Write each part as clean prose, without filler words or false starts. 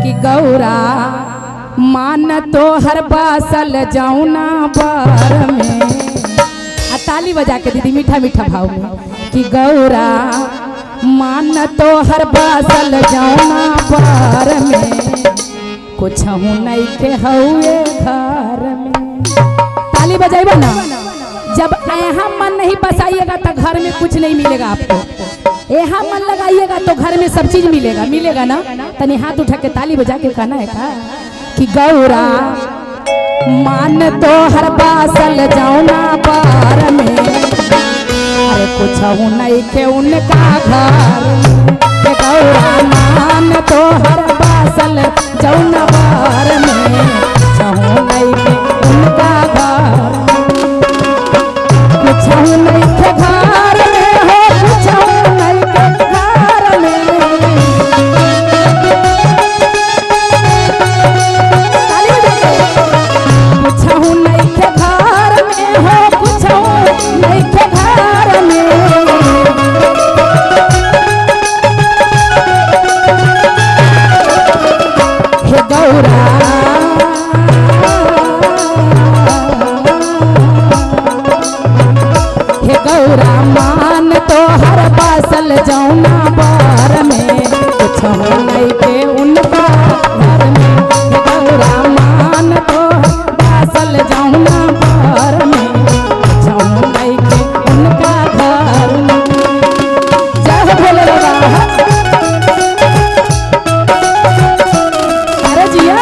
कि गौरा मान तो हर बासल जाऊना बार में। ताली बजा के दीदी मीठा मीठा भाव में कि गौरा मान तो हर बासल जाऊना बार में कुछ नहीं के हुए घर में। ताली बजाइबा ना। जब यहाँ मन नहीं बसाइएगा तो घर में कुछ नहीं मिलेगा आपको। यहाँ मन लगाइएगा तो घर में सब चीज मिलेगा। मिलेगा ना। तनी हाथ उठा के ताली बजा के कहना है का कि गौरा मान तो हर बासल जाऊना बार में अरे कुछ नहीं के उनका घर में। गौरा मान तो हर बासल जाऊना बार में कुछ नहीं के उनका घर कुछ नहीं के घर में हो कुछ नहीं के घर में। कुछ नहीं के घर में हो कुछ नहीं के घर में। हे गौरा मान तो हर बासल जाऊना बार में कुछ नहीं के उनका घर में। गौरा मान तो बासल जाऊना बार में कुछ नहीं के उनका घर में। जय हो भोले बाबा। अरे जिया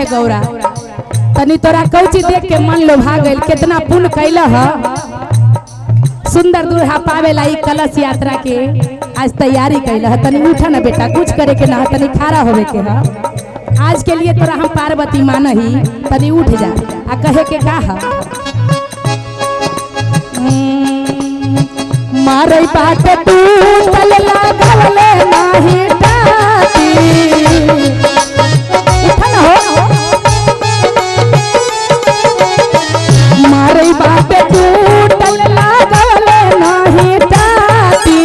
गौरा तनी तोरा कौची देख के मन लोभा गइल। कितना पुण्य कैल ह। सुंदर दूल्हा पावेला ई कलश यात्रा के आज तैयारी कैल ह। तनी उठा ना बेटा कुछ करे के ना तनी खारा होवे के ह। आज के लिए तोरा हम पार्वती मानही तनी उठ जा आ कहे के का ह। मारे बात तू चल लागले नाही टाती। उठा ना हो मारे बात तू चल लागले नाही टाती।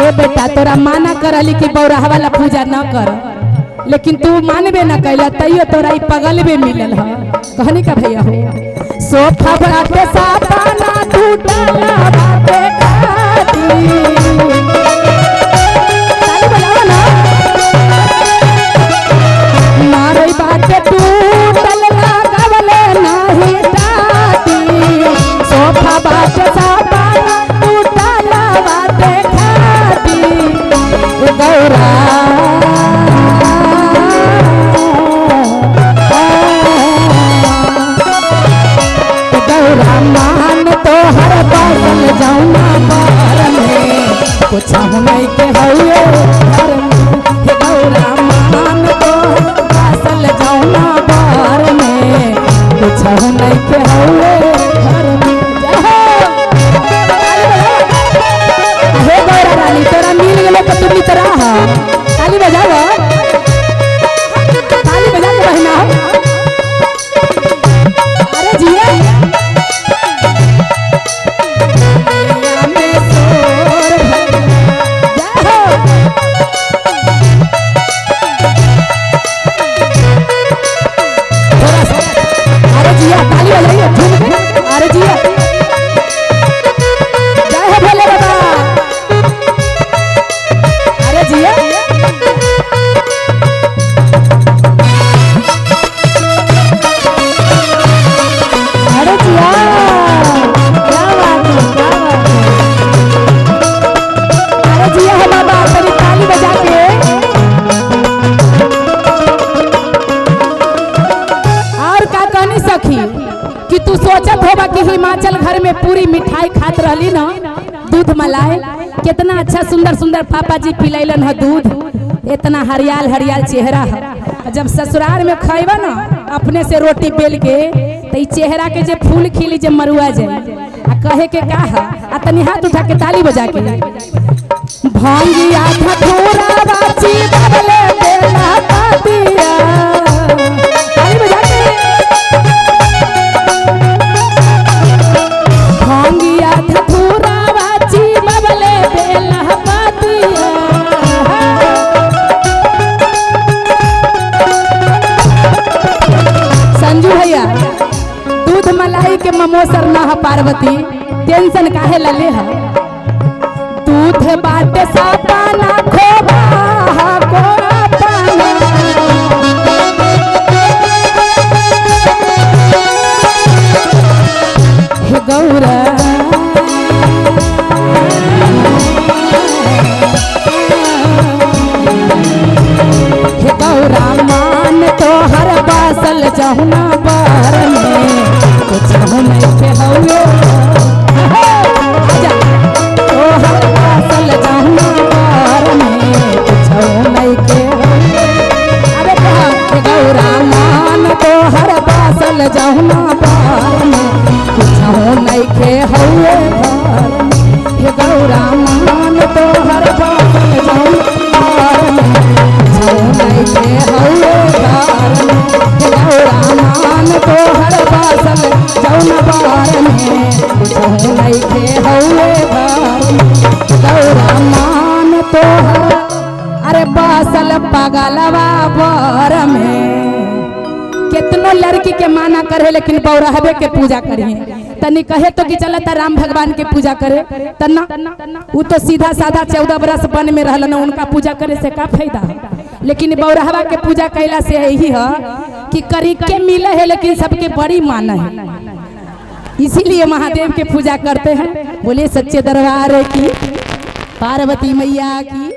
ए बेटा तोरा माना करली कि बौराहा वाला पूजा न कर लेकिन तू मानबे न कैला तैयो तोरा ई पगलबे मिलल ह। कहने का भैया हो सोफा बाटे सापाना टूटला बाटे काटी। ताली बजाओ ना। मारे बाटे टूटल लागले नाही टाटी। सोफा बाटे सापाना टूटला बाटे काटी। गौरा मान तो हर बासल जाऊना बार में कुछ नहीं के हुए घर में। गौरा मान तो बासल जाऊना बार में कुछ नहीं के हुए घर में। हे गौरा रानी तोरा मिल गेलो तो तू मित्रा ह। ताली बजाओ ताली बजा के बहना। अरे जिया सखी कि तू सोचत होगा कि हिमाचल घर में पूरी मिठाई खात रहली ना, दूध मलाई कितना अच्छा सुंदर सुंदर पापा जी पिलैलन है दूध, इतना हरियाल हरियाल चेहरा है। जब ससुराल में खैबा ना अपने से रोटी बेल के तो ई चेहरा के जे फूल खिली जे मरुआ जाए। आ कहे के का है, आ तनी हाथ उठा के ताली बजा के भांगिया धतूरा बाची बबले बेला पातिया, ताली बजा के भांगिया धतूरा बाची बबले बेला पातिया। संजू भैया दूध मलाई के ममोसर ना है पार्वती, टेंशन काहे लले है। दूध बाटे सापाना खोबा कोरा पाना, हे गौरा हे गौरा मान तो हर बासल जहुना बार में कुछ नहीं के हौले तो हर बासल जहुना बार में कुछ नहीं के हौले। अबे कहा हे गौरा मान तो हर बासल जहुना बार में कुछ नहीं के हौले। हे गौरा मान तो हर बासल जहुना बार में नहीं के हौले हे गौरा मान तो हर बासल जौन बार में कुछ नहीं के हौले गौरा मान तो हर अरे बासल पगलवा बार में। कितनो लड़की के माना करे लेकिन बौरहबे के पूजा करिए। तनी कहे तो कि चल राम भगवान के पूजा करे तना वो तो सीधा साधा 14 बरस वन में रहलन, उनका पूजा करे से का फायदा है। लेकिन बौरहवा के पूजा कैला से यही है कि करीब के मिले है लेकिन सबके बड़ी माना है, इसीलिए महादेव के पूजा करते हैं। बोले सच्चे दरबार की पार्वती मैया की।